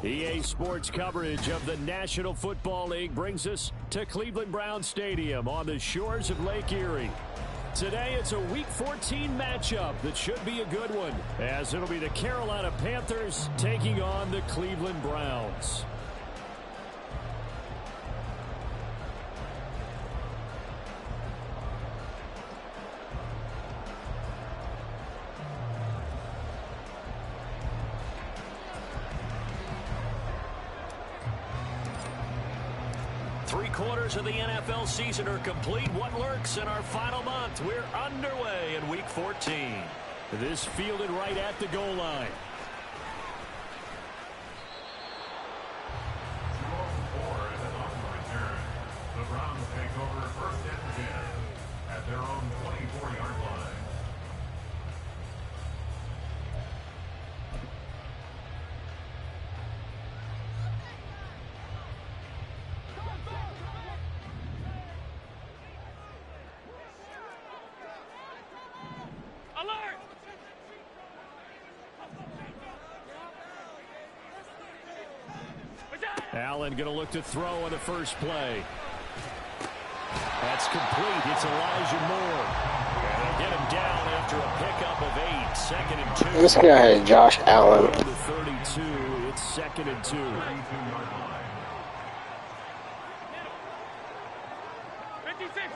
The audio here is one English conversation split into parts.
EA Sports coverage of the National Football League brings us to Cleveland Browns Stadium on the shores of Lake Erie. Today, it's a Week 14 matchup that should be a good one, as it'll be the Carolina Panthers taking on the Cleveland Browns. Three-quarters of the NFL season are complete. What lurks in our final month? We're underway in Week 14. This fielded right at the goal line. The Browns take over first and 10 at their own 24-yard line. Allen going to look to throw on the first play. That's complete. It's Elijah Moore. And they'll get him down after a pickup of 8. Second and 2. This guy is Josh Allen. On the 32, it's second and 2. 56.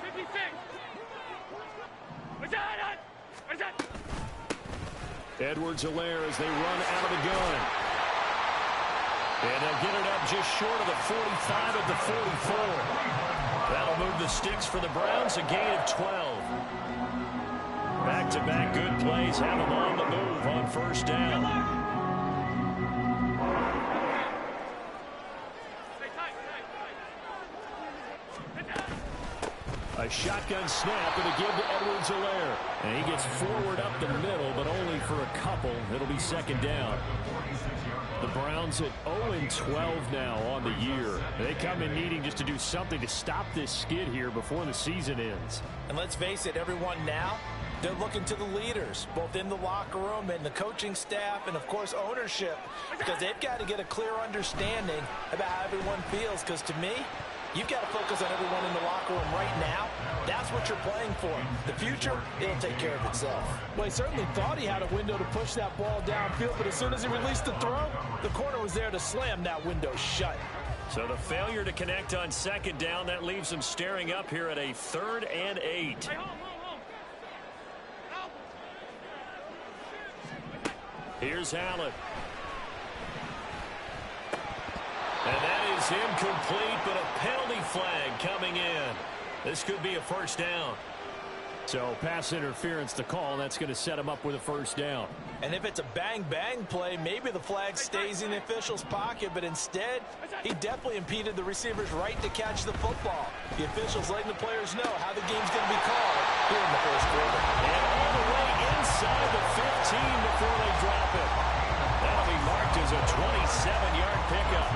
Edwards-Helaire as they run out of the gun. And they'll get it up just short of the 45 at the 44. That'll move the sticks for the Browns, a gain of 12. Back-to-back good plays have them on the move on first down. A shotgun snap and a give to Edwards-Helaire. And he gets forward up the middle, but only for a couple. It'll be second down. The Browns at 0-12 now on the year. They come in needing just to do something to stop this skid here before the season ends. And let's face it, everyone now, they're looking to the leaders, both in the locker room and the coaching staff and, of course, ownership, because they've got to get a clear understanding about how everyone feels, because to me, you've got to focus on everyone in the locker room right now. That's what you're playing for. The future, it'll take care of itself. Well, he certainly thought he had a window to push that ball downfield, but as soon as he released the throw, the corner was there to slam that window shut. So the failure to connect on second down, that leaves them staring up here at a 3rd and 8. Here's Allen. And that is incomplete, but a penalty flag coming in. This could be a first down. So pass interference to call. That's going to set him up with a first down. And if it's a bang-bang play, maybe the flag stays in the official's pocket, but instead, he definitely impeded the receiver's right to catch the football. The officials letting the players know how the game's going to be called here in the first quarter. And all the way inside the 15 before they drop it. That'll be marked as a 27-yard pickup.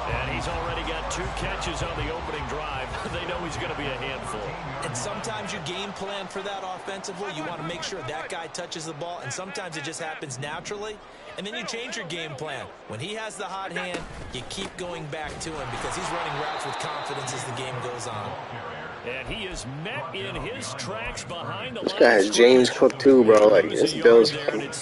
And he's already got 2 catches on the opening drive. They know he's going to be a handful. And sometimes you game plan for that offensively. You want to make sure that guy touches the ball, and sometimes it just happens naturally. And then you change your game plan. When he has the hot hand, you keep going back to him because he's running routes with confidence as the game goes on. And he is met in his tracks behind the line. This guy has James Cook too, bro. Like, this Bills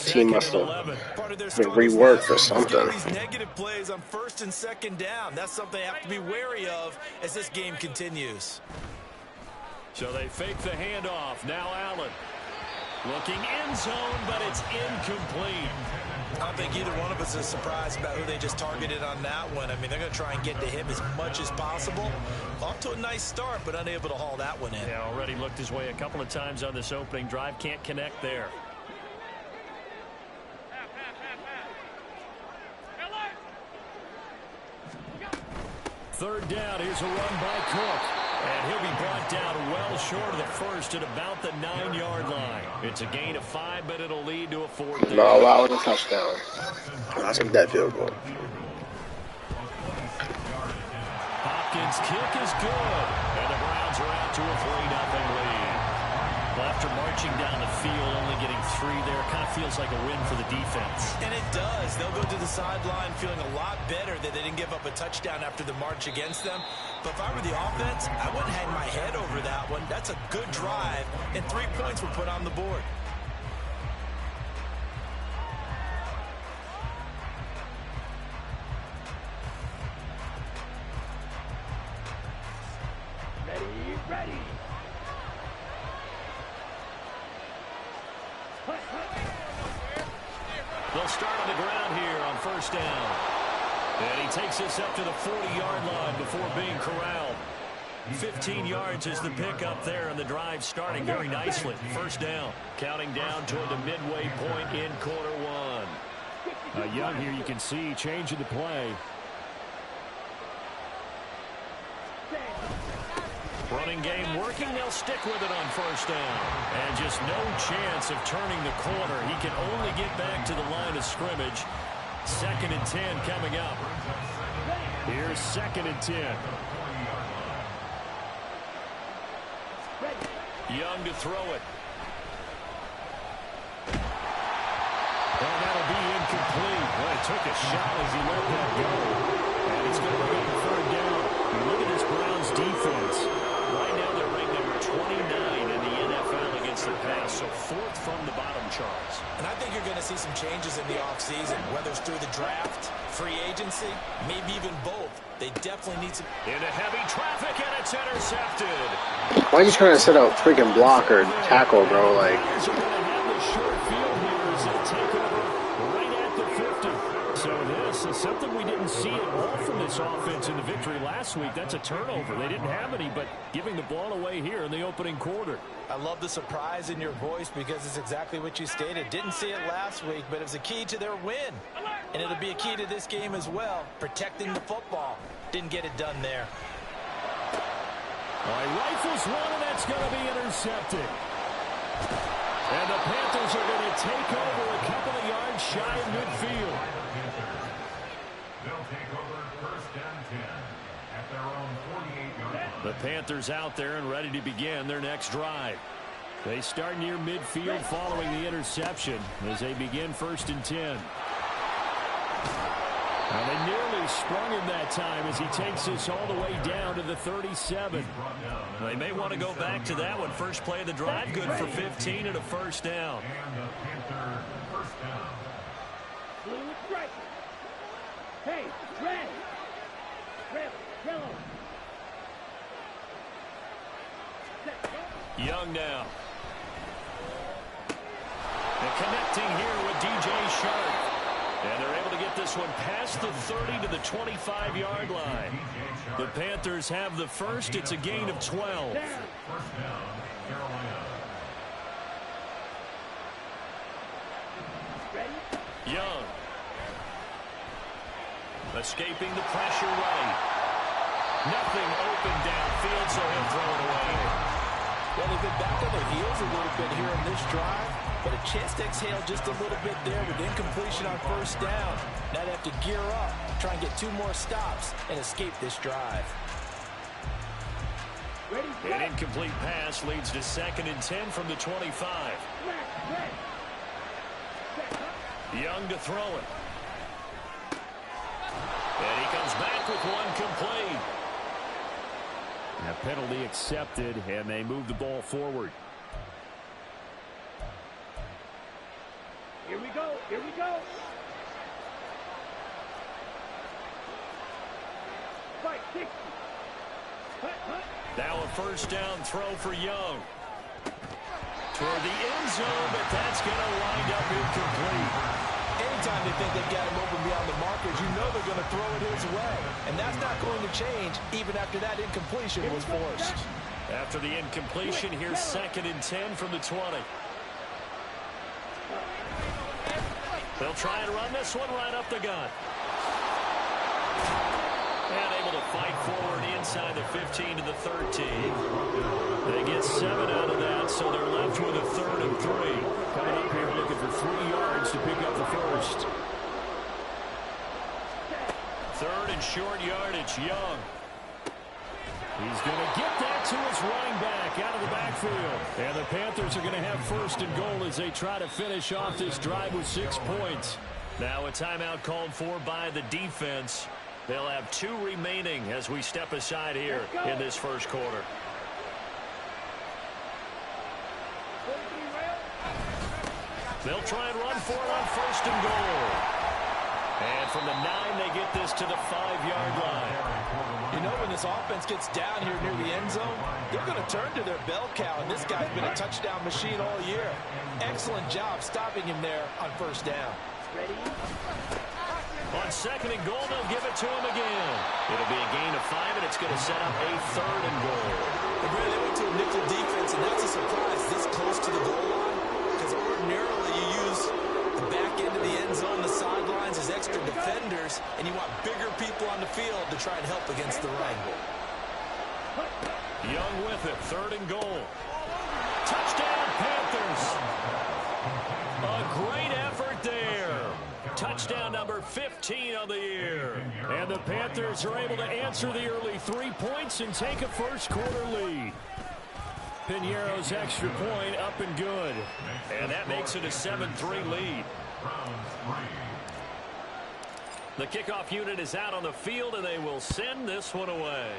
team must have been reworked or something. These negative plays on 1st and 2nd down. That's something they have to be wary of as this game continues. So they fake the handoff. Now Allen looking end zone, but it's incomplete. I don't think either one of us is surprised about who they just targeted on that one. I mean, they're going to try and get to him as much as possible. Off to a nice start, but unable to haul that one in. Yeah, already looked his way a couple of times on this opening drive. Can't connect there. Third down. Here's a run by Cook. And he'll be brought down well short of the first at about the 9-yard line. It's a gain of 5, but it'll lead to a 4th down. No, allow it a touchdown. That's a dead field goal. Hopkins' kick is good. And the Browns are out to a 3-0 lead. Well, after marching down the field, only getting 3 there, kind of feels like a win for the defense. And it does. They'll go to the sideline feeling a lot better that they didn't give up a touchdown after the march against them. But if I were the offense, I wouldn't hang my head over that one. That's a good drive, and 3 points were put on the board. Ready. They'll start on the ground here on first down. And he takes this up to the 40-yard line before being corralled. 15 yards is the pickup there, and the drive starting very nicely. First down, counting down toward the midway point in quarter 1. Young here, you can see changing the play. Running game working. They'll stick with it on first down. And just no chance of turning the corner. He can only get back to the line of scrimmage. 2nd and 10 coming up. Here's 2nd and 10. Young to throw it. And that'll be incomplete. Well, he took a shot as he let that go. And it's going to bring up a 3rd down. You look at this Browns defense. Right now they're ranked number 29 in the NFL against the pass, so 4th from the bottom, Charles. And I think you're going to see some changes in the offseason, whether it's through the draft, free agency, maybe even both. They definitely need some. Into heavy traffic, and it's intercepted. Why are you trying to set a freaking block or tackle, bro? Like, They're going to have the short field here as they take over right at the 50. So this is something we didn't see at all from this offense in the victory last week. That's a turnover. They didn't have any, but giving the ball away here in the opening quarter. I love the surprise in your voice because it's exactly what you stated. Didn't see it last week, but it was a key to their win. And it'll be a key to this game as well, protecting the football. Didn't get it done there. All right, rifles one, and that's going to be intercepted. And the Panthers are going to take over a couple of yards shy of midfield. They'll take over 1st and 10 at their own 48-yard line. The Panthers out there and ready to begin their next drive. They start near midfield following the interception as they begin 1st and 10. And they nearly sprung him that time as he takes this all the way down to the 37. They may want to go back to that one. First play of the drive, good for 15 and a 1st down. And the Panther 1st down. Blue strike. Hey, red. Yellow. Young now. And connecting here with DJ Sharp. And they're able to get this one past the 30 to the 25-yard line. The Panthers have the first. It's a gain of 12. 1st down, Carolina. Young. Escaping the pressure right. Nothing open downfield, so he'll throw it away. Well, they've been back on their heels a little bit here in this drive, but a chance to exhale just a little bit there with incompletion on 1st down. Now they have to gear up, try and get 2 more stops, and escape this drive. An incomplete pass leads to 2nd and 10 from the 25. Young to throw it. And he comes back with one complete. A penalty accepted, and they move the ball forward. Here we go. Fight, 6. Now a 1st down throw for Young. Toward the end zone, but that's going to wind up incomplete. Anytime they think they've got him open beyond the markers, you know they're going to throw it his way. And that's not going to change even after that incompletion was forced. After the incompletion, here's 2nd and 10 from the 20. They'll try and run this one right up the gut. And able to fight forward inside the 15 to the 13. They get 7 out of that, so they're left with a 3rd and 3. Coming up here looking for 3 yards to pick up the first. 3rd and short yardage, Young. He's going to get that to his running back out of the backfield. And the Panthers are going to have first and goal as they try to finish off this drive with 6 points. Now a timeout called for by the defense. They'll have 2 remaining as we step aside here in this first quarter. They'll try and run for it on first and goal. And from the 9, they get this to the 5-yard line. You know, when this offense gets down here near the end zone, they're going to turn to their bell cow, and this guy's been a touchdown machine all year. Excellent job stopping him there on first down. On second and goal, they'll give it to him again. It'll be a gain of 5, and it's going to set up a 3rd and goal. They went to a nickel defense, and that's a surprise this close to the goal line, because ordinarily you use the back end of the end zone, the sidelines as extra defenders, and you want bigger people on the field to try and help against the run. Young with it, 3rd and goal. Touchdown, Panthers. A great effort there. Touchdown number 15 on the year. And the Panthers are able to answer the early 3 points and take a first quarter lead. Piñeiro's extra point up and good. And that makes it a 7-3 lead. The kickoff unit is out on the field, and they will send this one away.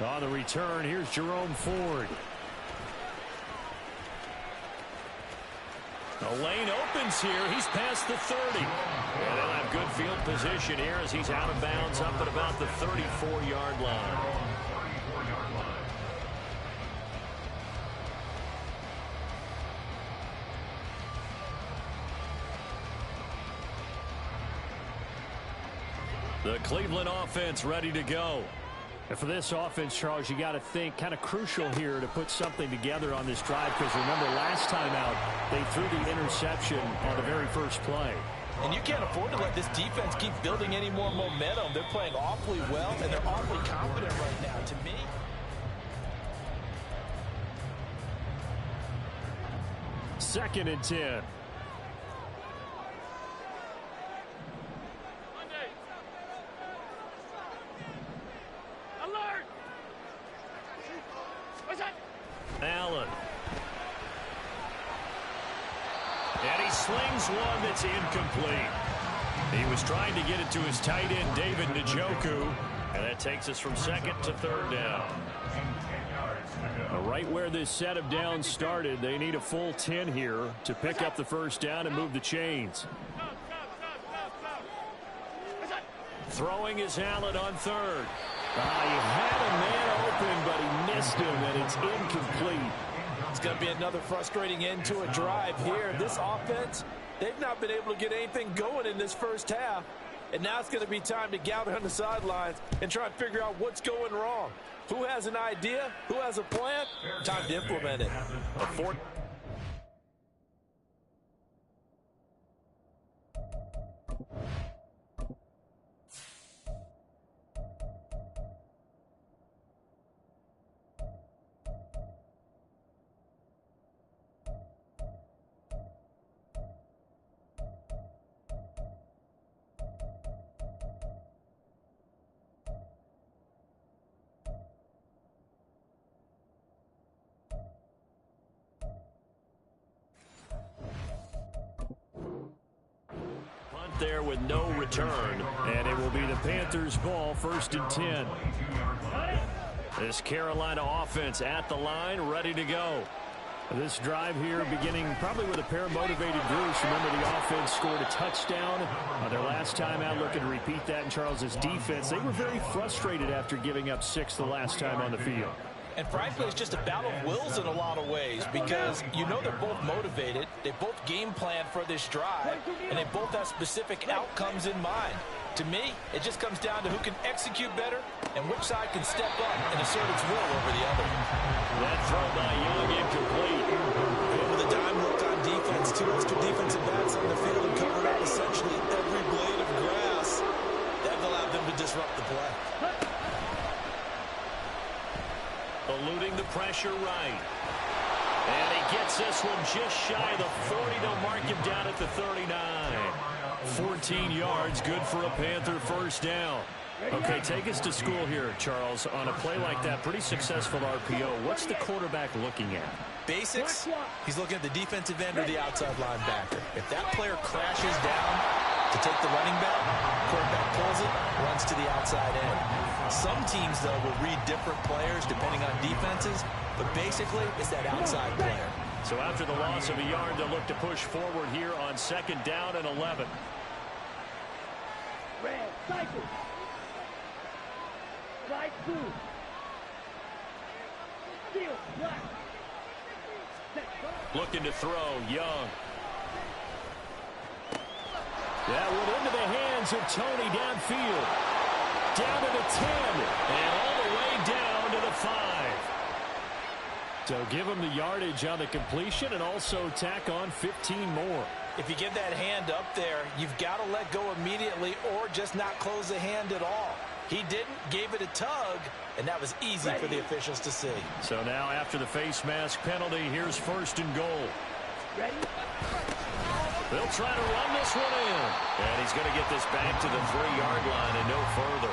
On the return, here's Jerome Ford. The lane opens here. He's past the 30. And they'll have good field position here as he's out of bounds up at about the 34-yard line. The Cleveland offense ready to go. And for this offense, Charles, you got to think kind of crucial here to put something together on this drive, because remember last time out they threw the interception on the very first play. And you can't afford to let this defense keep building any more momentum. They're playing awfully well, and they're awfully confident right now. To me, second and 10. Allen. And he slings one that's incomplete. He was trying to get it to his tight end, David Njoku. And that takes us from second to 3rd down. Right where this set of downs started, they need a full 10 here to pick up the first down and move the chains. Throwing is Allen on 3rd. He had a man open, but he missed him, and it's incomplete. It's going to be another frustrating end to a drive here. This offense, they've not been able to get anything going in this first half. And now it's going to be time to gather on the sidelines and try and figure out what's going wrong. Who has an idea? Who has a plan? Time to implement it. A fourth. There with no return, and it will be the Panthers' ball, 1st and 10. This Carolina offense at the line, ready to go. This drive here beginning probably with a pair of motivated Bruce. Remember, the offense scored a touchdown their last time out, looking to repeat that in Charles's defense. They were very frustrated after giving up 6 the last time on the field. And frankly, it's just a battle of wills in a lot of ways, because you know they're both motivated, they both game plan for this drive, and they both have specific outcomes in mind. To me, it just comes down to who can execute better and which side can step up and assert its will over the other. That throw by Young incomplete. And with a dime look on defense, 2 extra defensive backs on the field and covered up essentially every blade of grass. That allowed them to disrupt the play. Eluding the pressure right. And he gets this one just shy of the 40. They'll mark him down at the 39. 14 yards, good for a Panther first down. Okay, take us to school here, Charles. On a play like that, pretty successful RPO. What's the quarterback looking at? Basics, he's looking at the defensive end or the outside linebacker. If that player crashes down to take the running back, quarterback pulls it, runs to the outside end. Some teams, though, will read different players depending on defenses, but basically it's that outside player. So after the loss of a yard, they'll look to push forward here on 2nd down and 11. Red, cycle. Right through. Steal, black. Looking to throw, Young. That went into the hands of Tony downfield. Down to the 10, and all the way down to the 5. So give him the yardage on the completion and also tack on 15 more. If you get that hand up there, you've got to let go immediately or just not close the hand at all. He didn't, gave it a tug, and that was easy for the officials to see. So now after the face mask penalty, here's 1st and goal. Ready? They'll try to run this one in. And he's going to get this back to the 3-yard line and no further.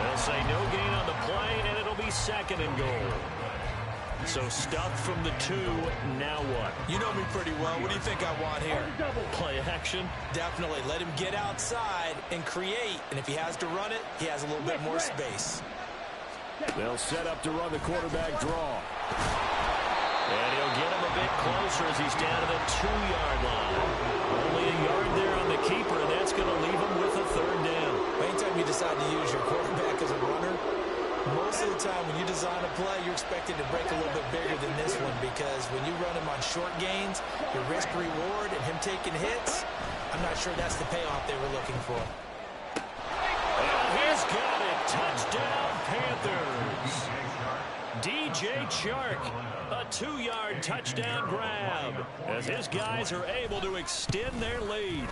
They'll say no gain on the play, and it'll be 2nd and goal. So stuffed from the 2, now what? You know me pretty well. What do you think I want here? Play action? Definitely. Let him get outside and create. And if he has to run it, he has a little bit more space. They'll set up to run the quarterback draw. And he'll get him a bit closer as he's down to the 2-yard line. Only a yard there on the keeper, and that's going to leave him with a 3rd down. Anytime you decide to use your quarterback as a runner, most of the time when you design a play, you're expected to break a little bit bigger than this one because when you run him on short gains, your risk-reward and him taking hits, I'm not sure that's the payoff they were looking for. And he's got it. Touchdown, Panthers. DJ Chark, a 2-yard touchdown grab as his guys are able to extend their lead.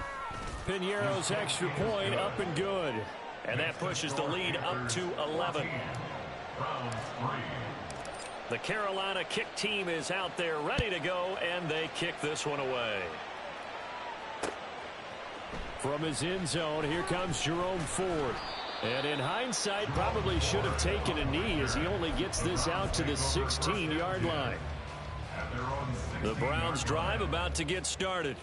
Piñeiro's extra point up and good. And that pushes the lead up to 11. The Carolina kick team is out there ready to go, and they kick this one away. From his end zone, here comes Jerome Ford. And in hindsight, probably should have taken a knee as he only gets this out to the 16-yard line. The Browns drive about to get started.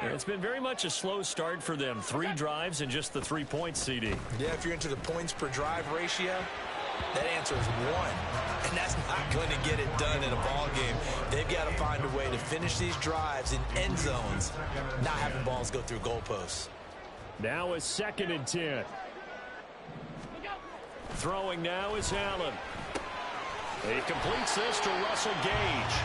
And it's been very much a slow start for them. 3 drives and just the 3 points, CD. Yeah, if you're into the points per drive ratio, that answer is 1. And that's not going to get it done in a ball game. They've got to find a way to finish these drives in end zones, not having balls go through goalposts. Now a 2nd and 10. Throwing now is Allen. He completes this to Russell Gage.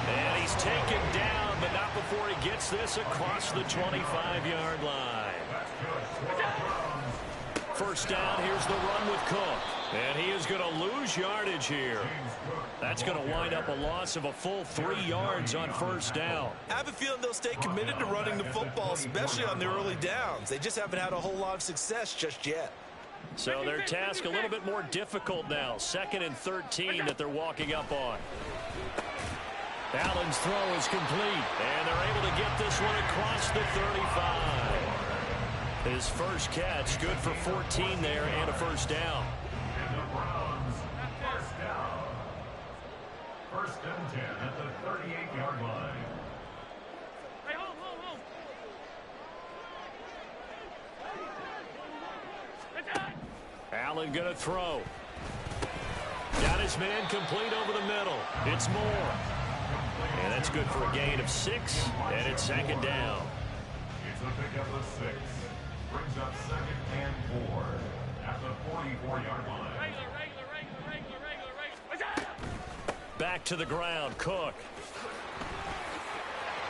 And he's taken down, but not before he gets this across the 25-yard line. 1st down, here's the run with Cook. And he is going to lose yardage here. That's going to wind up a loss of a full 3 yards on 1st down. I have a feeling they'll stay committed to running the football, especially on the early downs. They just haven't had a whole lot of success just yet. So their task a little bit more difficult now. 2nd and 13 that they're walking up on. Allen's throw is complete, and they're able to get this one across the 35. His first catch, good for 14 there and a 1st down. And the Browns, 1st down. 1st and 10 at the 38-yard line. Allen going to throw. Got his man complete over the middle. It's Moore. And that's good for a gain of 6, and it's 2nd down. It's a pickup of 6. Brings up 2nd and 4 at the 44-yard line. Back to the ground, Cook.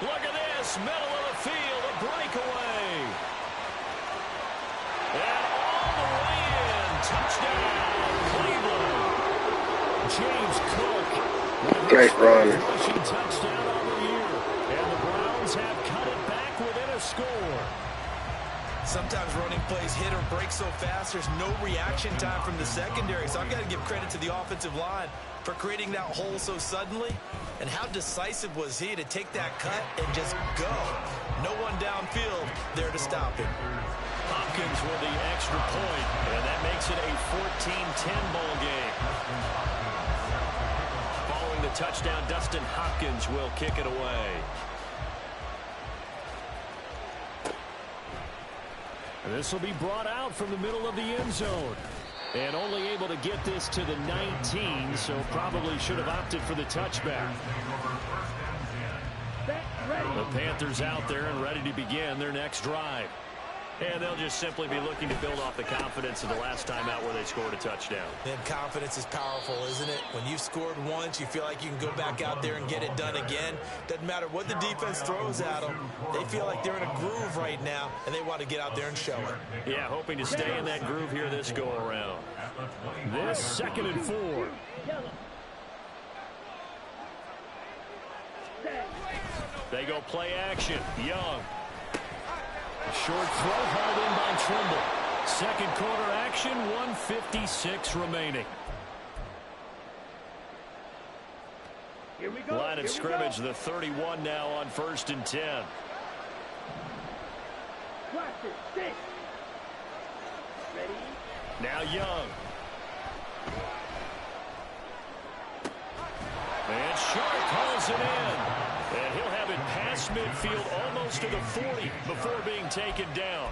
Look at this, middle of the field, a breakaway. And all the way in, touchdown, Cleveland. James Cook. Great run. Rushing touchdown on the year. And the Browns have cut it back within a score. Sometimes running plays hit or break so fast, there's no reaction time from the secondary. So I've got to give credit to the offensive line for creating that hole so suddenly. And how decisive was he to take that cut and just go. No one downfield there to stop him. Up Hopkins with the extra point, and that makes it a 14-10 ball game. Following the touchdown, Dustin Hopkins will kick it away. And this will be brought out from the middle of the end zone. And only able to get this to the 19, so probably should have opted for the touchback. The Panthers out there and ready to begin their next drive. And they'll just simply be looking to build off the confidence of the last time out where they scored a touchdown. And confidence is powerful, isn't it? When you've scored once, you feel like you can go back out there and get it done again. Doesn't matter what the defense throws at them. They feel like they're in a groove right now, and they want to get out there and show it. Yeah, hoping to stay in that groove here this go-around. This 2nd and 4. They go play action. Young. Short throw hauled in by Trimble. Second quarter action, 1:56 remaining. Here we go. Line of scrimmage, the 31 now on 1st and 10. Cluster, 6. Ready? Now Young. And Sharp hauls it in. And he'll have it past midfield almost to the 40 before being taken down.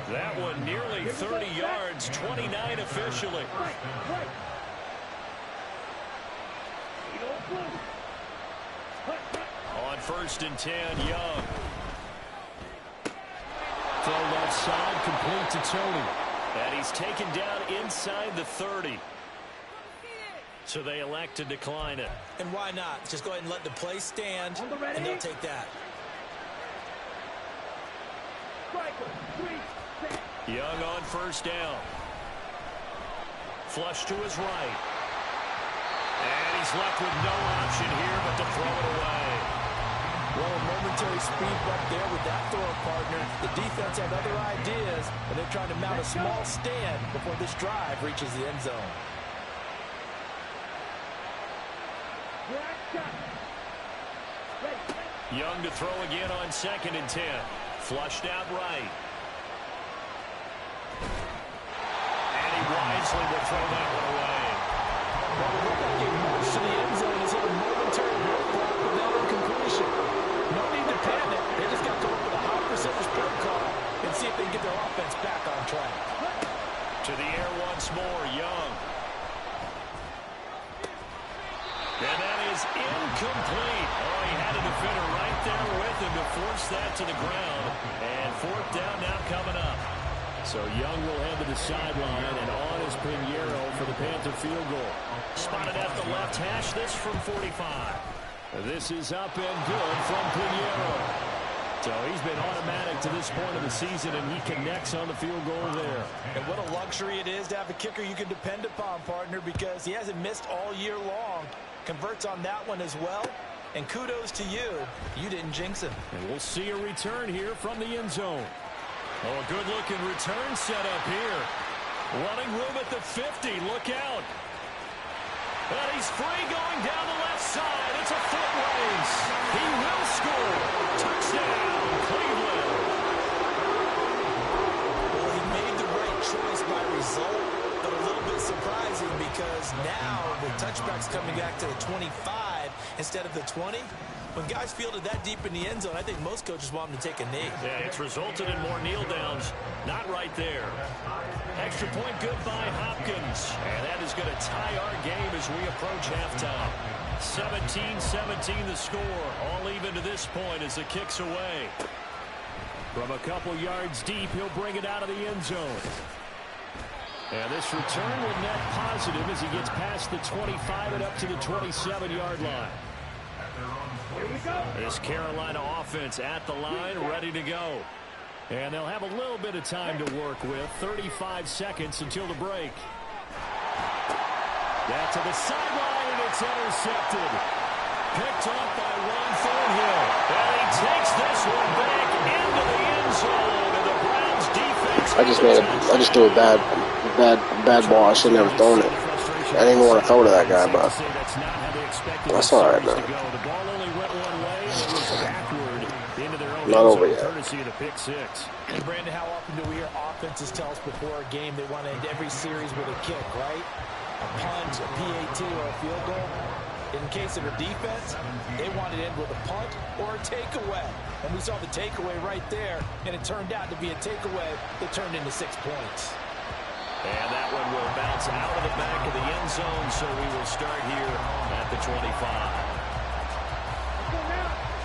That one nearly 30 yards, 29 officially. Right. On 1st and 10, Young. Throw left side, complete to Tony. And he's taken down inside the 30. So they elect to decline it. And why not? Just go ahead and let the play stand, and they'll take that. Young on 1st down. Flush to his right. And he's left with no option here but to throw it away. Well, a momentary speed bump there with that throw partner. The defense had other ideas, and they're trying to mount a small stand before this drive reaches the end zone. Young to throw again on 2nd and 10. Flushed out right. And he wisely will throw that one away. Well, it looked like a march to the end zone is hit a momentary roadblock with that incompletion. No need to panic. They just got to work with a high percentage play call and see if they can get their offense back on track. To the air once more, Young. And that is incomplete. Oh, he had a defender right there with him to force that to the ground. And 4th down now coming up. So Young will head to the sideline, and on is Pinheiro for the Panther field goal. Spotted at the left hash, this from 45. This is up and good from Pinheiro. So he's been automatic to this point of the season, and he connects on the field goal there. And what a luxury it is to have a kicker you can depend upon, partner, because he hasn't missed all year long. Converts on that one as well. And kudos to you. You didn't jinx him. And we'll see a return here from the end zone. Oh, a good-looking return set up here. Running room at the 50. Look out. And he's free going down the left side. It's a foot race. He will score. Touchdown, Cleveland. Well, he made the right choice by result, but a little bit surprising because now with touchbacks coming back to the 25 instead of the 20, when guys fielded that deep in the end zone, I think most coaches want them to take a knee. Yeah, it's resulted in more kneel downs. Not right there. Extra point good by Hopkins. And that is going to tie our game as we approach halftime. 17-17 the score. All even to this point as the kick's away. From a couple yards deep, he'll bring it out of the end zone. And this return will net positive as he gets past the 25 and up to the 27-yard line. Here we go. This Carolina offense at the line, ready to go. And they'll have a little bit of time to work with. 35 seconds until the break. That to the sideline, and it's intercepted. Picked up by Ron Thornhill. And he takes this one back into the end zone. And the Browns defense. I just threw a bad ball. I shouldn't have thrown it. I didn't even want to throw to that guy, but that's all right, man. Not over yet. Courtesy of the pick six. And Brandon, how often do we hear offenses tell us before a game they want to end every series with a kick, right? A punt, a PAT, or a field goal. In case of a defense, they wanted to end with a punt or a takeaway. And we saw the takeaway right there, and it turned out to be a takeaway that turned into 6 points. And that one will bounce out of the back of the end zone, so we will start here at the 25.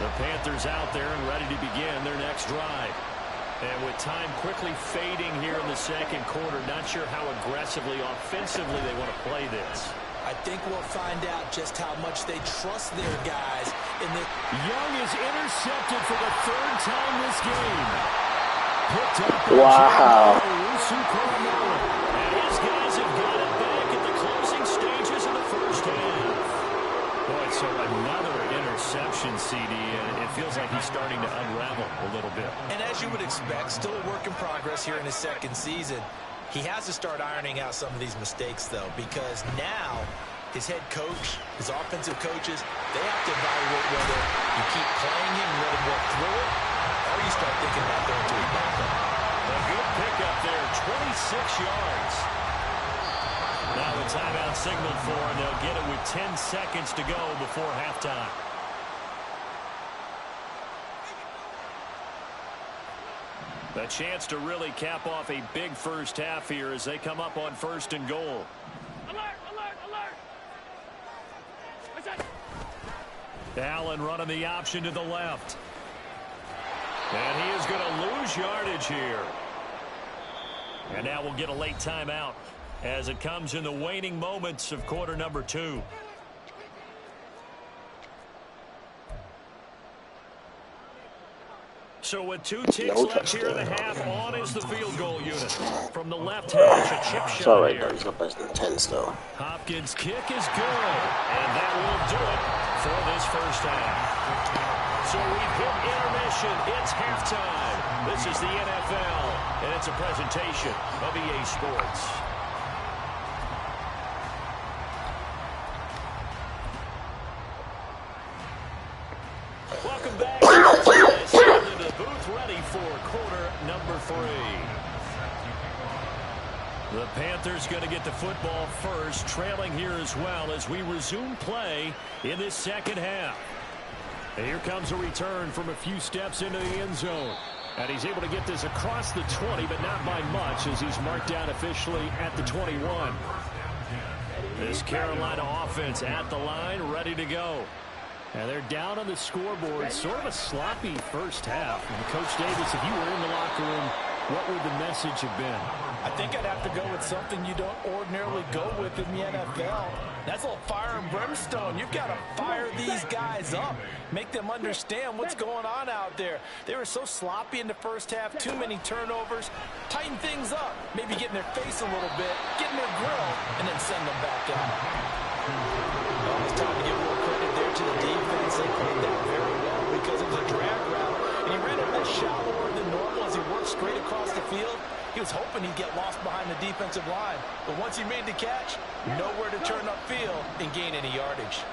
The Panthers out there and ready to begin their next drive. And with time quickly fading here in the second quarter, not sure how aggressively, offensively they want to play this. I think we'll find out just how much they trust their guys. Young is intercepted for the third time this game. Picked up. Wow. And his guys have got it back at the closing stages of the first half. Boy, so another interception, CD, and it feels like he's starting to unravel a little bit. And as you would expect, still a work in progress here in his second season. He has to start ironing out some of these mistakes, though, because now his head coach, his offensive coaches, they have to evaluate whether you keep playing him and let him work through it, or you start thinking about going to his backup. A good pickup there, 26 yards. Now the timeout signaled for, and they'll get it with 10 seconds to go before halftime. A chance to really cap off a big first half here as they come up on 1st and goal. Alert, alert, alert. Allen running the option to the left. And he is going to lose yardage here. And now we'll get a late timeout as it comes in the waning moments of quarter number 2. So with 2 ticks left here in the half, on is the field goal unit. From the left hash, a chip shot Sorry, here. but it's up as intense though. Hopkins' kick is good, and that will do it for this first half. So we've hit intermission. It's halftime. This is the NFL, and it's a presentation of EA Sports. Welcome back. Into the booth, ready for quarter number 3. The Panthers going to get the football first, trailing here as well as we resume play in this second half. And here comes a return from a few steps into the end zone. And he's able to get this across the 20, but not by much as he's marked down officially at the 21. This Carolina offense at the line, ready to go. And they're down on the scoreboard. Sort of a sloppy first half. And Coach Davis, if you were in the locker room, what would the message have been? I think I'd have to go with something you don't ordinarily go with in the NFL. That's a little fire and brimstone. You've got to fire these guys up. Make them understand what's going on out there. They were so sloppy in the first half. Too many turnovers. Tighten things up. Maybe get in their face a little bit. Get in their grill. And then send them back out. Well, it's time to give more credit there to the defense. They played that very well because it was a drag route. And he ran a little shallower than normal as he worked straight across the field. He was hoping he'd get lost behind the defensive line. But once he made the catch, nowhere to turn upfield and gain any yardage.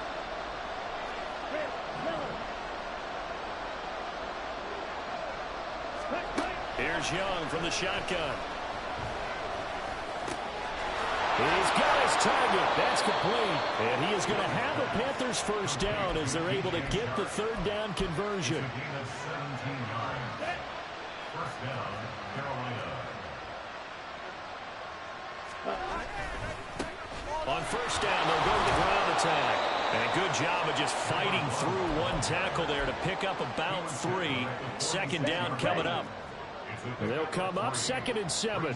Here's Young from the shotgun. He's got his target. That's complete. And he is going to have a Panthers first down as they're able to get the third down conversion. First down, Carolina. On first down, they'll go to the ground attack. And a good job of just fighting through one tackle there to pick up about 3. Second down coming up. They'll come up 2nd and 7.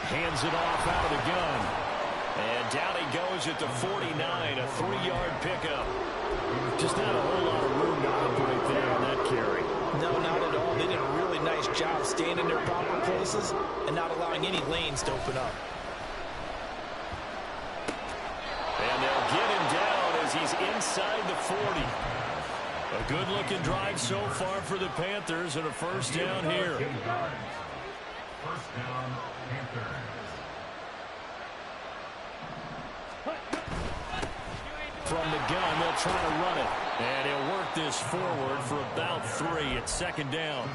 Hands it off out of the gun. And down he goes at the 49, a 3-yard pickup. Just not a whole lot of room to operate there on that carry. No, not at all. They did a really nice job staying in their proper places and not allowing any lanes to open up. And they'll get him down as he's inside the 40. A good-looking drive so far for the Panthers and a first down here. First down, Panthers. From the gun, they'll try to run it. And he'll work this forward for about 3 at second down.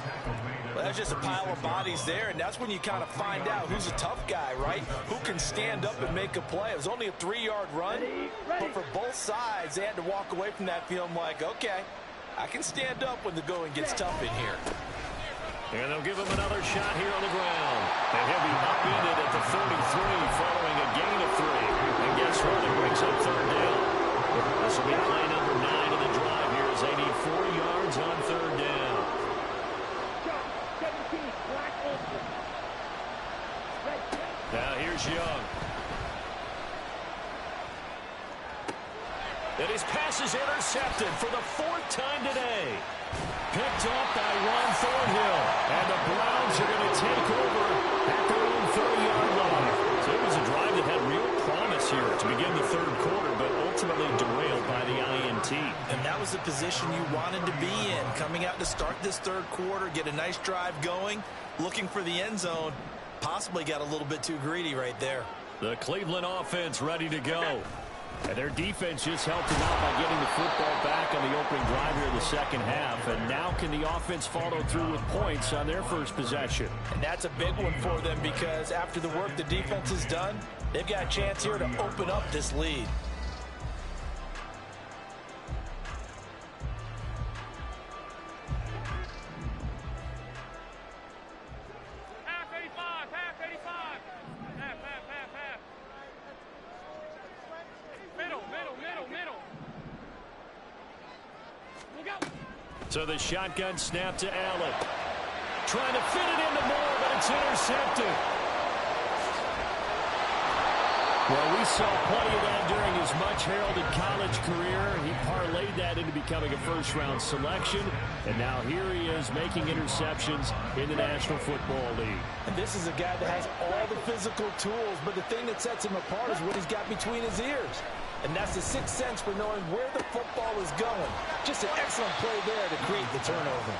Well, that's just a pile of bodies there, and that's when you kind of find out who's a tough guy, right? Who can stand up and make a play. It was only a 3-yard run, but for both sides, they had to walk away from that feeling like, okay, I can stand up when the going gets tough in here. And they'll give him another shot here on the ground. And he'll be upended at the 43 following a gain of 3. And guess what? It brings up third down. This will be play number 9 of the drive here as they need 4 yards on third down. Now here's Young. And his pass is intercepted for the 4th time today. Picked up by Ron Thornhill. And the Browns are going to take over at their own 30-yard line. So it was a drive that had real promise here to begin the third quarter, but ultimately derailed by the INT. And that was the position you wanted to be in. Coming out to start this third quarter, get a nice drive going, looking for the end zone. Possibly got a little bit too greedy right there. The Cleveland offense ready to go. And their defense just helped them out by getting the football back on the opening drive here in the second half. And now can the offense follow through with points on their first possession? And that's a big one for them because after the work the defense has done, they've got a chance here to open up this lead. So the shotgun snap to Allen. Trying to fit it into Moore, but it's intercepted. Well, we saw plenty of that during his much-heralded college career. He parlayed that into becoming a first-round selection. And now here he is making interceptions in the National Football League. And this is a guy that has all the physical tools, but the thing that sets him apart is what he's got between his ears. And that's the sixth sense for knowing where the football is going. Just an excellent play there to create the turnover.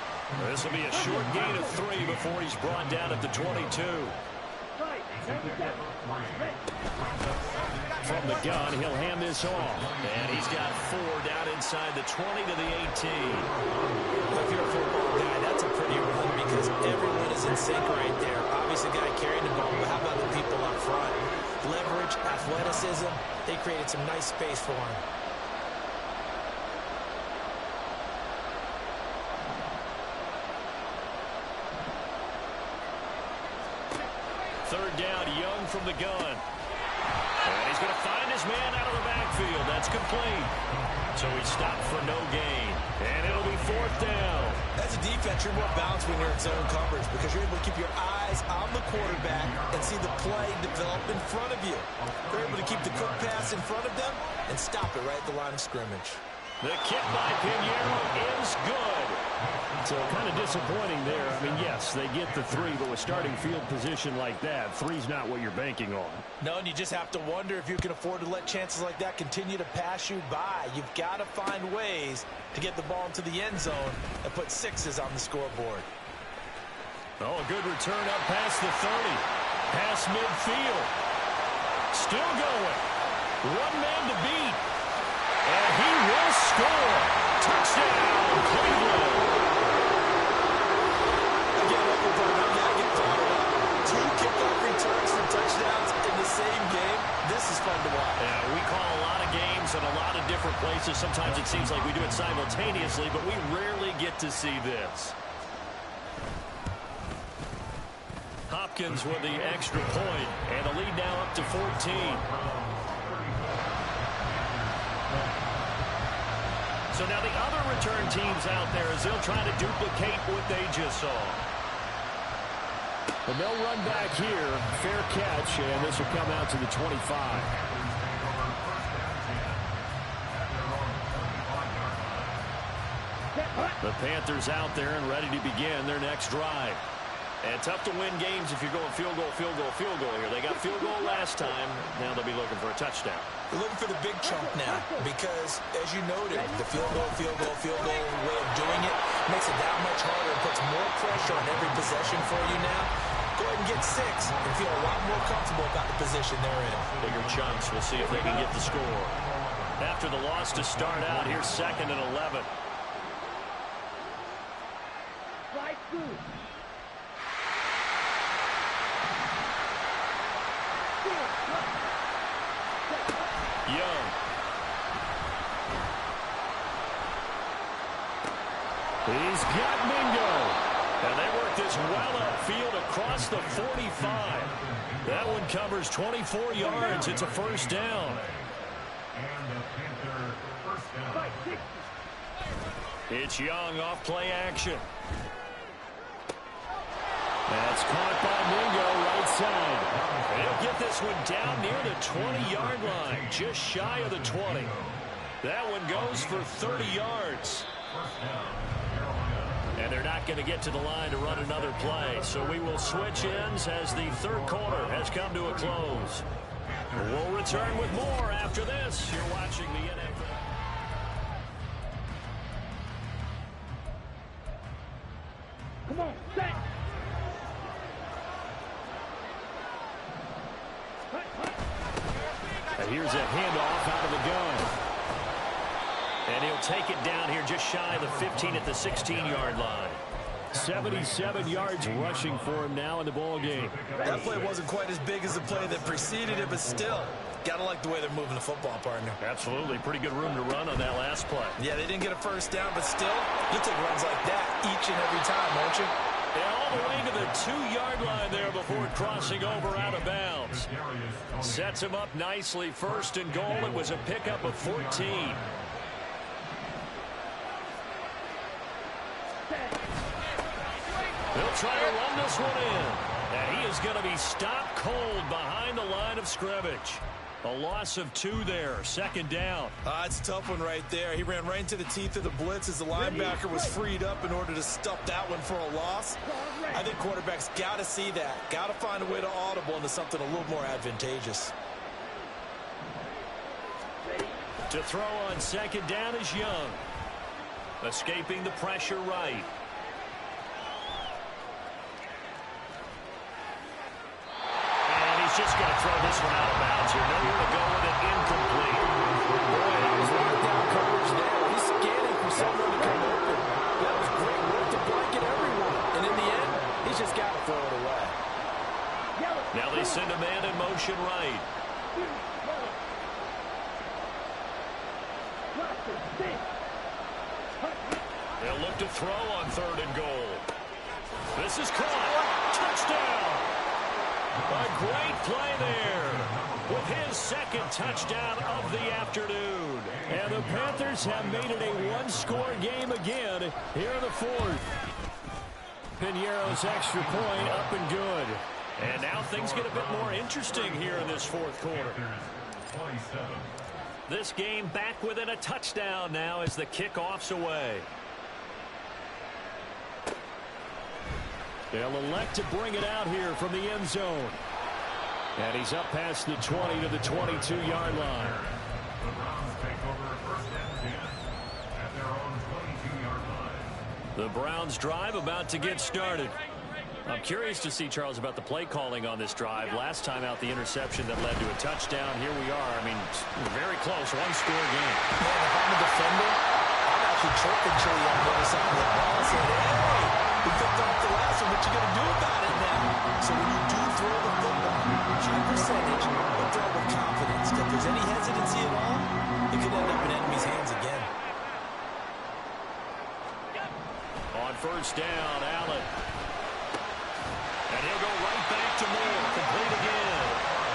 This will be a short gain of 3 before he's brought down at the 22. From the gun, he'll hand this off. And he's got 4 down inside the 20 to the 18. Well, if you're a football guy, that's a pretty run because everyone is in sync right there. Obviously, the guy carrying the ball, but how about the people up front? Leverage, athleticism, they created some nice space for him. Third down, Young from the gun. And he's going to find his man out of the backfield. That's complete. So he stopped for no gain. And it'll be 4th down. As a defense, you're more balanced when you're in zone coverage because you're able to keep your eyes on the quarterback and see the play develop in front of you. You're able to keep the quick pass in front of them and stop it right at the line of scrimmage. The kick by Pinheiro is good. So kind of disappointing there. I mean, yes, they get the 3, but with starting field position like that, 3's not what you're banking on. No, and you just have to wonder if you can afford to let chances like that continue to pass you by. You've got to find ways to get the ball into the end zone and put 6s on the scoreboard. Oh, a good return up past the 30. Past midfield. Still going. 1 man to beat. And he will score. Touchdown, Cleveland. Again, I've got to get fired up. 2 kickoff returns for touchdowns in the same game. This is fun to watch. Yeah, we call a lot of games in a lot of different places. Sometimes it seems like we do it simultaneously, but we rarely get to see this. Hopkins with the extra point, and the lead now up to 14. So now the other return teams out there as they'll try to duplicate what they just saw. And they'll run back here. Fair catch, and this will come out to the 25. The Panthers out there and ready to begin their next drive. And tough to win games if you're going field goal, field goal, field goal here. They got field goal last time. Now they'll be looking for a touchdown. They're looking for the big chunk now because, as you noted, the field goal way of doing it makes it that much harder and puts more pressure on every possession for you now. Go ahead and get 6 and feel a lot more comfortable about the position they're in. Bigger chunks. We'll see if they can get the score. after the loss to start out. Here's 2nd and 11. Right through. Young. He's got Mingo. And they work this well upfield across the 45. That one covers 24 yards. It's a first down. And the Panther first down. Right, 60. It's Young off play action. That's caught by Mingo right side. And he'll get this one down near the 20-yard line, just shy of the 20. That one goes for 30 yards. And they're not going to get to the line to run another play. So we will switch ends as the third quarter has come to a close. We'll return with more after this. You're watching the NFL. Come on, set. And here's a handoff out of the gun. And he'll take it down here just shy of the 15 at the 16-yard line. 77 yards rushing for him now in the ball game. That play wasn't quite as big as the play that preceded it, but still, gotta like the way they're moving the football, partner. Absolutely. Pretty good room to run on that last play. Yeah, they didn't get a first down, but still, you take runs like that each and every time, won't you? And all the way to the 2-yard line there before crossing over out of bounds. Sets him up nicely. 1st and goal. It was a pickup of 14. They'll try to run this one in. And he is going to be stopped cold behind the line of scrimmage. A loss of 2 there. 2nd down. It's a tough one right there. He ran right into the teeth of the blitz as the linebacker was freed up in order to stuff that one for a loss. I think quarterbacks got to see that. Got to find a way to audible into something a little more advantageous. To throw on 2nd down is Young. Escaping the pressure right. Just going to throw this one out of bounds here. Nowhere to go with it. Incomplete. Boy, that was lockdown coverage there. He's scanning for someone to come open. That was great work to blanket everyone. And in the end, he's just got to throw it away. Now they send a man in motion right. They'll look to throw on 3rd and goal. This is caught. Touchdown. A great play there with his 2nd touchdown of the afternoon. And the Panthers have made it a one-score game again here in the 4th. Piñeiro's extra point up and good. And now things get a bit more interesting here in this 4th quarter. This game back within a touchdown now as the kickoff's away. They'll elect to bring it out here from the end zone. And he's up past the 20 to the 22-yard line. The Browns take over 1st and 10 at their own 22-yard line. The Browns drive about to get started. I'm curious to see, Charles, about the play calling on this drive. Last time out, the interception that led to a touchdown. Here we are. I mean, very close, one-score game. Man, if I'm a defender, I'm actually choking Chili on the other side of the ball and saying, hey, we picked up the last one. What you going to do about it now? So when you do throw the football, high percentage, but throw it with confidence. If there's any hesitancy at all, it could end up in enemy's hands again. On 1st down, Allen. And he'll go right back to Moore. Complete again.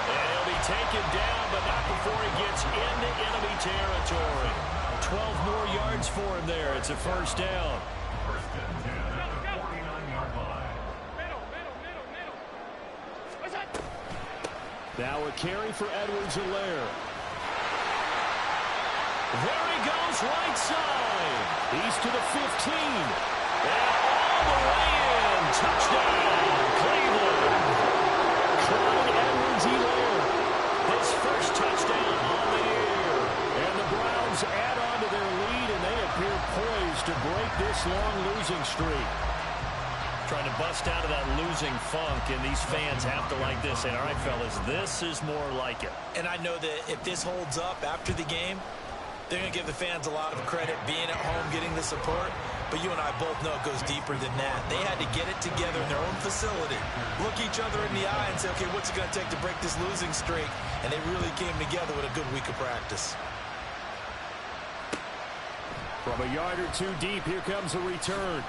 And he'll be taken down, but not before he gets into enemy territory. 12 more yards for him there. It's a 1st down. 1st and 10 at the 49-yard line. Now a carry for Edwards-Helaire. There he goes, right side. He's to the 15. And all the way in. Touchdown, Cleveland. Clyde Edwards-Helaire. His 1st touchdown on the year. And the Browns add on to their lead, and they appear poised to break this long losing streak. Trying to bust out of that losing funk, and these fans have to like this. And all right, fellas, this is more like it. And I know that if this holds up after the game, They're going to give the fans a lot of credit being at home, getting the support. But you and I both know it goes deeper than that. They had to get it together in their own facility, look each other in the eye and say, okay, what's it going to take to break this losing streak? And they really came together with a good week of practice. From a yard or two deep, here comes a return.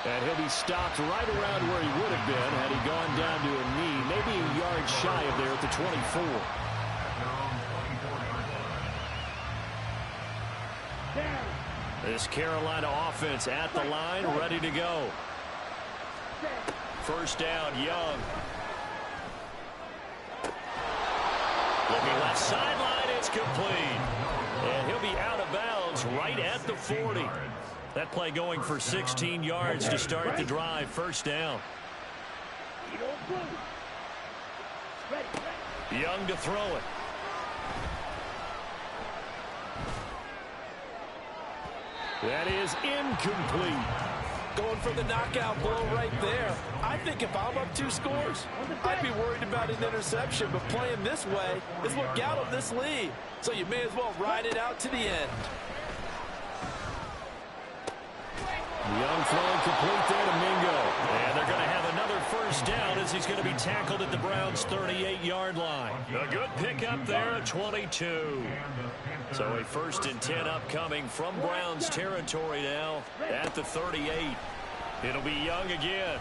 And he'll be stopped right around where he would have been had he gone down to a knee, maybe a yard shy of there at the 24. This Carolina offense at the line, ready to go. First down, Young. Looking left sideline, it's complete. And he'll be out of bounds right at the 40. That play going for 16 yards to start the drive. First down. Young to throw it. That is incomplete. Going for the knockout blow right there. I think if I'm up 2 scores, I'd be worried about an interception. But playing this way is what got them this lead. So you may as well ride it out to the end. Young throwing complete there to Mingo. And they're going to have another first down as he's going to be tackled at the Browns' 38-yard line. A good pickup there at 22. So a 1st and 10 upcoming from Browns territory now at the 38. It'll be Young again.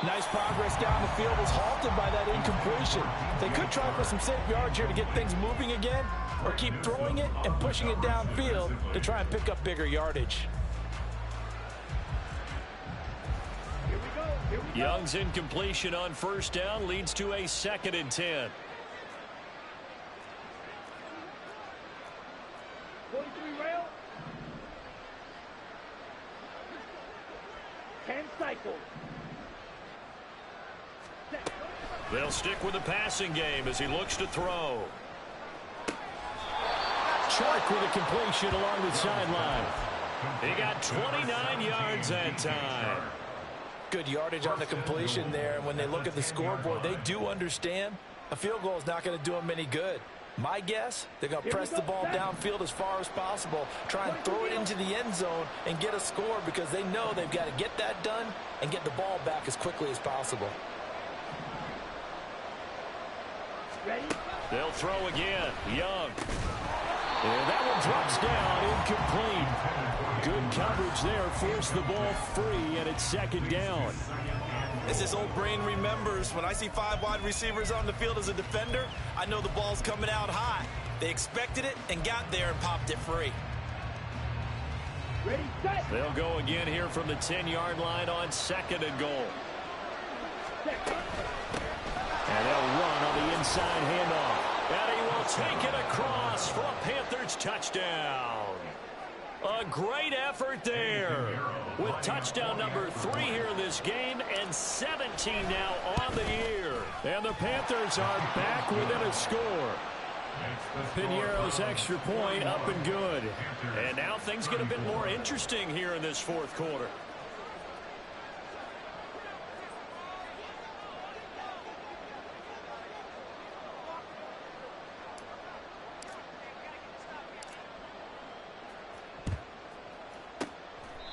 Nice progress down the field, was halted by that incompletion. They could try for some safe yards here to get things moving again, or keep throwing it and pushing it downfield to try and pick up bigger yardage. Young's incompletion on first down leads to a 2nd and 10. 43 rail. 10 cycles. They'll stick with the passing game as he looks to throw. Chark with a completion along the sideline. He got 29 yards that time. Good yardage on the completion there. And when they look at the scoreboard, they do understand a field goal is not going to do them any good. My guess, they're going to press the ball downfield as far as possible, try and throw it into the end zone and get a score because they know they've got to get that done and get the ball back as quickly as possible. Ready? They'll throw again. Young. And that one drops down, incomplete. Good coverage there, forced the ball free, and it's 2nd down. As this old brain remembers, when I see 5 wide receivers on the field as a defender, I know the ball's coming out high. They expected it and got there and popped it free. Ready, set. They'll go again here from the 10-yard line on 2nd and goal. And they'll run on the inside handoff. And he will take it across for a Panthers touchdown. A great effort there with touchdown number 3 here in this game and 17 now on the year. And the Panthers are back within a score. Piñeiro's extra point up and good. And now things get a bit more interesting here in this 4th quarter.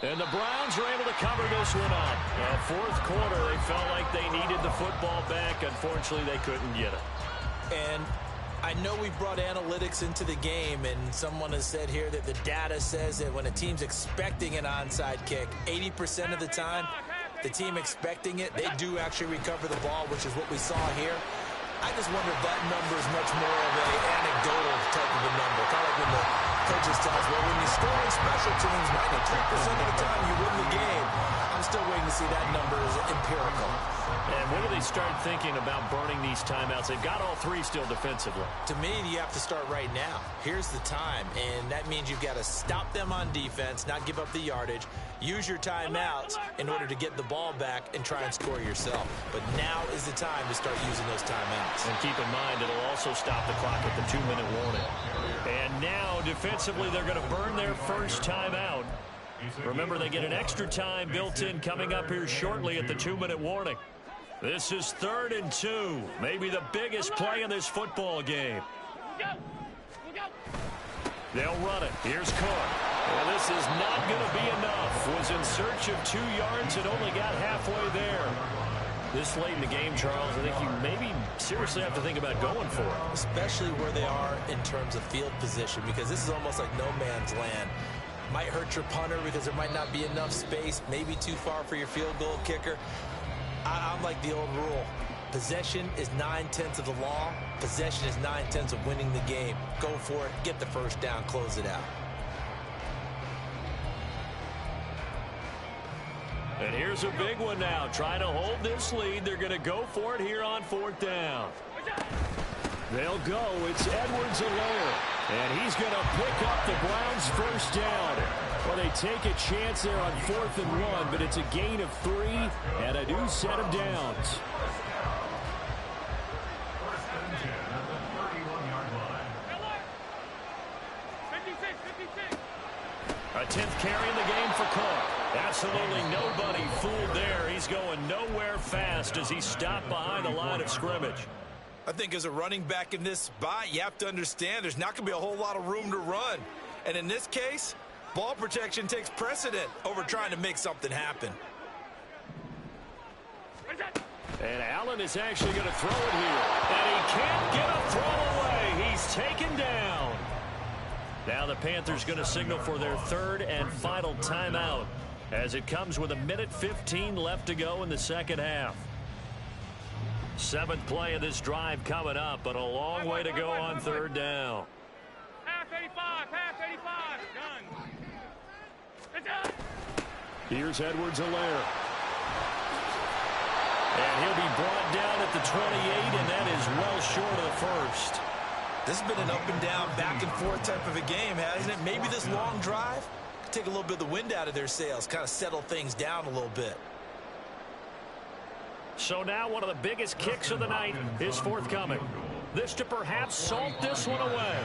And the Browns were able to cover this one up. 4th quarter, they felt like they needed the football back. Unfortunately, they couldn't get it. And I know we brought analytics into the game, and someone has said here that the data says that when a team's expecting an onside kick, 80% of the time, the team expecting it, they do actually recover the ball, which is what we saw here. I just wonder if that number is much more of an anecdotal type of a number. Kind of like when the coaches tell us, well, when you score in special teams, 93% of the time you win the game. I'm still waiting to see that number as empirical. And when do they start thinking about burning these timeouts? They've got all 3 still defensively. To me, you have to start right now. Here's the time, and that means you've got to stop them on defense, not give up the yardage, use your timeouts in order to get the ball back and try and score yourself. But now is the time to start using those timeouts. And keep in mind, it'll also stop the clock at the 2-minute warning. And now, defensively, they're going to burn their first timeout. Remember, they get an extra time built in coming up here shortly at the 2-minute warning. This is 3rd and 2, maybe the biggest play in this football game. Go! Go! They'll run it. Here's Cook. And this is not going to be enough. Was in search of 2 yards and only got halfway there. This late in the game, Charles, I think you maybe seriously have to think about going for it. Especially where they are in terms of field position, because this is almost like no man's land. Might hurt your punter because there might not be enough space, maybe too far for your field goal kicker. I'm like the old rule. Possession is 9/10 of the law. Possession is 9/10 of winning the game. Go for it, get the first down, close it out. And here's a big one now. Trying to hold this lead. They're going to go for it here on 4th down. They'll go. It's Edwards-Helaire. And he's going to pick up the Browns' first down. Well, they take a chance there on 4th and 1, but it's a gain of 3 and a new set of downs. First and 10 at the 31-yard line. 56. A 10th carry in the game for Cook. Absolutely nobody fooled there. He's going nowhere fast as he's stopped behind the line of scrimmage. I think as a running back in this spot, you have to understand there's not going to be a whole lot of room to run. And in this case, ball protection takes precedent over trying to make something happen. And Allen is actually going to throw it here. And he can't get a throw away. He's taken down. Now the Panthers going to signal for their 3rd and final timeout as it comes with 1:15 left to go in the second half. 7th play of this drive coming up, but a long way to go on 3rd down. Pass 85. Done. Here's Edwards-Helaire. And he'll be brought down at the 28, and that is well short of the first. This has been an up and down, back and forth type of a game, hasn't it? Maybe this long drive could take a little bit of the wind out of their sails, kind of settle things down a little bit. So now one of the biggest kicks of the night is forthcoming. This to perhaps salt this one away.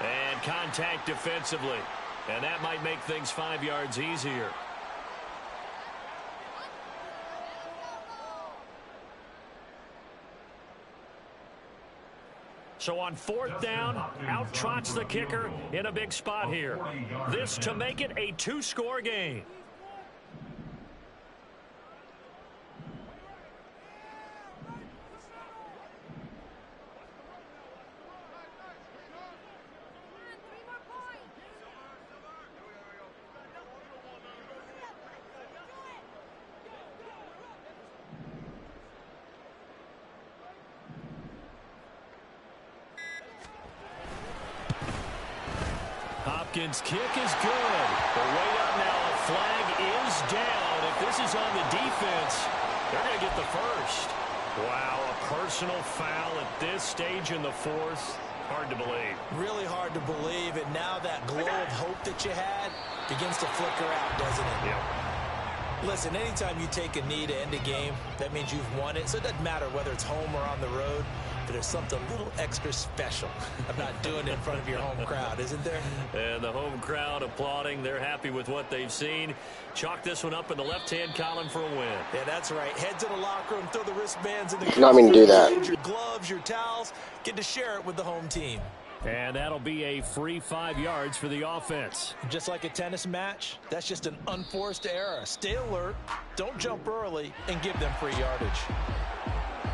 And contact defensively. And that might make things 5 yards easier. So on 4th down, out trots the kicker in a big spot here. This to make it a 2-score game. Hopkins' kick is good. But wait up now. A flag is down. If this is on the defense, they're going to get the first. Wow, a personal foul at this stage in the 4th. Hard to believe. Really hard to believe. And now that glow of hope that you had begins to flicker out, doesn't it? Yep. Listen, anytime you take a knee to end a game, that means you've won it. So it doesn't matter whether it's home or on the road. But there's something a little extra special about doing it in front of your home crowd, isn't there? And the home crowd applauding. They're happy with what they've seen. Chalk this one up in the left-hand column for a win. Yeah, that's right. Head to the locker room, throw the wristbands in the Not mean to do that. Your gloves, your towels, get to share it with the home team. And that'll be a free 5 yards for the offense. Just like a tennis match, that's just an unforced error. Stay alert, don't jump early, and give them free yardage.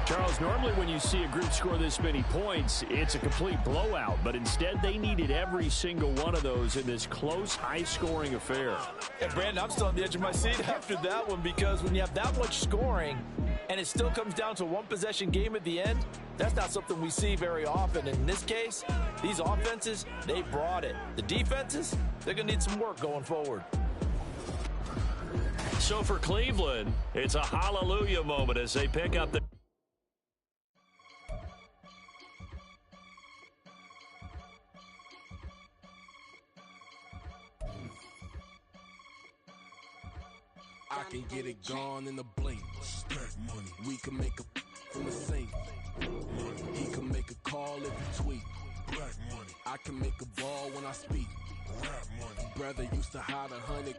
Charles, normally when you see a group score this many points, it's a complete blowout. But instead, they needed every single one of those in this close, high-scoring affair. And, Brandon, I'm still on the edge of my seat after that one because when you have that much scoring and it still comes down to a one-possession game at the end, that's not something we see very often. In this case, these offenses, they brought it. The defenses, they're going to need some work going forward. So for Cleveland, it's a hallelujah moment as they pick up the... I can get it gone in a blink. Stack money. We can make a from a sink. Money. He can make a call if he tweet. Black money. I can make a ball when I speak. Rap money. Brother used to hide 100.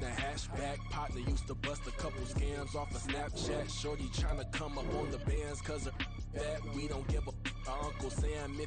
The hatchback partner used to bust a couple scams off of Snapchat. Shorty tryna come up on the bands cause of that. We don't give a Uncle Sam if